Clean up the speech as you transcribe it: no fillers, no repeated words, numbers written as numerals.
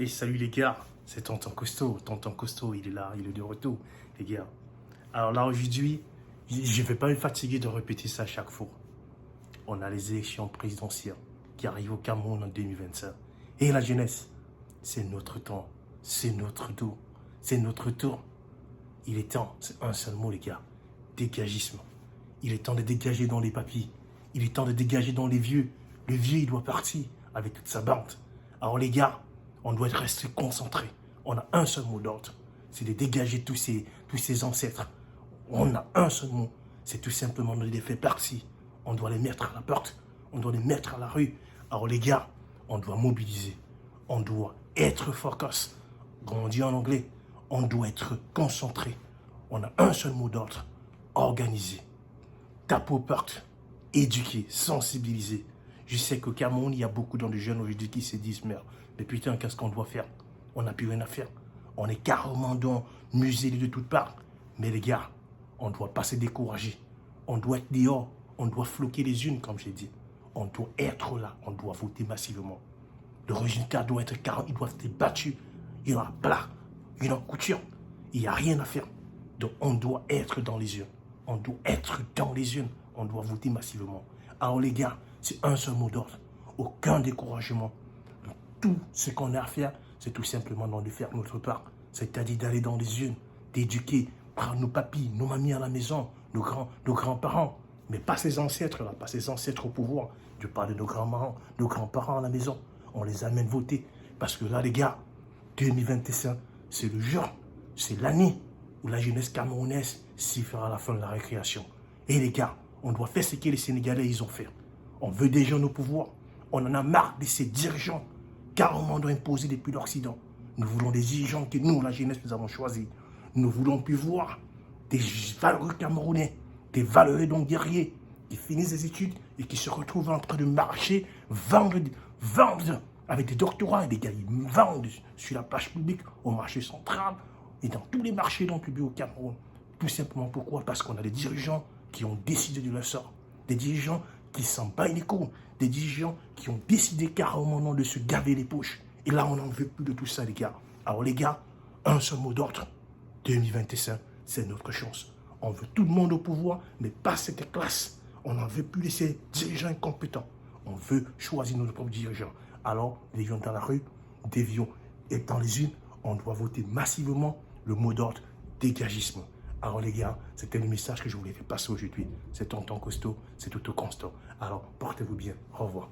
Et salut les gars, c'est Tonton Costaud. Tonton Costaud, il est là, il est de retour, les gars. Alors là, aujourd'hui, je ne vais pas me fatiguer de répéter ça chaque fois. On a les élections présidentielles qui arrivent au Cameroun en 2025. Et la jeunesse, c'est notre temps, c'est notre tour, c'est notre tour. Il est temps, c'est un seul mot les gars, dégagisme. Il est temps de dégager dans les papiers. Il est temps de dégager dans les vieux. Le vieux, il doit partir avec toute sa bande. Alors les gars, on doit rester concentré. On a un seul mot d'ordre, c'est de dégager tous ces ancêtres. On a un seul mot, c'est tout simplement de les faire partir. On doit les mettre à la porte, on doit les mettre à la rue. Alors les gars, on doit mobiliser, on doit être focus. Comme on dit en anglais, on doit être concentré. On a un seul mot d'ordre, organiser. Taper aux portes, éduquer, sensibiliser. Je sais qu'au Cameroun, il y a beaucoup de jeunes aujourd'hui qui se disent, mais putain, qu'est-ce qu'on doit faire? On n'a plus rien à faire. On est carrément dans musée de toutes parts. Mais les gars, on ne doit pas se décourager. On doit être dehors. On doit floquer les unes, comme j'ai dit. On doit être là. On doit voter massivement. Le résultat doit être carré. Il doit être battu. Il y aura plat. Il y aura couture. Il n'y a rien à faire. Donc, on doit être dans les urnes. On doit être dans les urnes. On doit voter massivement. Alors, les gars, c'est un seul mot d'ordre. Aucun découragement. Tout ce qu'on a à faire, c'est tout simplement de faire notre part. C'est-à-dire d'aller dans les urnes, d'éduquer, prendre nos papis, nos mamies à la maison, nos grands-parents. Mais pas ces ancêtres-là, pas ces ancêtres au pouvoir. Je parle de nos grands-parents à la maison. On les amène voter. Parce que là, les gars, 2025, c'est le jour, c'est l'année où la jeunesse camerounaise s'y fera la fin de la récréation. Et les gars, on doit faire ce que les Sénégalais ils ont fait. On veut des jeunes au pouvoir. On en a marre de ces dirigeants carrément imposés depuis l'Occident. Nous voulons des dirigeants que nous, la jeunesse, nous avons choisis. Nous voulons plus voir des valeureux Camerounais, des valeureux donc guerriers qui finissent des études et qui se retrouvent en train de marcher, vendre avec des doctorats et des gars, ils vendent sur la plage publique, au marché central et dans tous les marchés non publics au Cameroun. Tout simplement pourquoi? Parce qu'on a des dirigeants qui ont décidé de leur sort. Des dirigeants qui s'en battent les couilles. Des dirigeants qui ont décidé carrément non de se gaver les poches. Et là, on n'en veut plus de tout ça, les gars. Alors, les gars, un seul mot d'ordre. 2025, c'est notre chance. On veut tout le monde au pouvoir, mais pas cette classe. On n'en veut plus de ces dirigeants incompétents. On veut choisir notre propre dirigeant. Alors, dévions dans la rue, dévions et dans les unes, on doit voter massivement le mot d'ordre dégagisme. Alors les gars, c'était le message que je voulais faire passer aujourd'hui. C'est Tonton Costaud, c'est Toto Constant. Alors, portez-vous bien. Au revoir.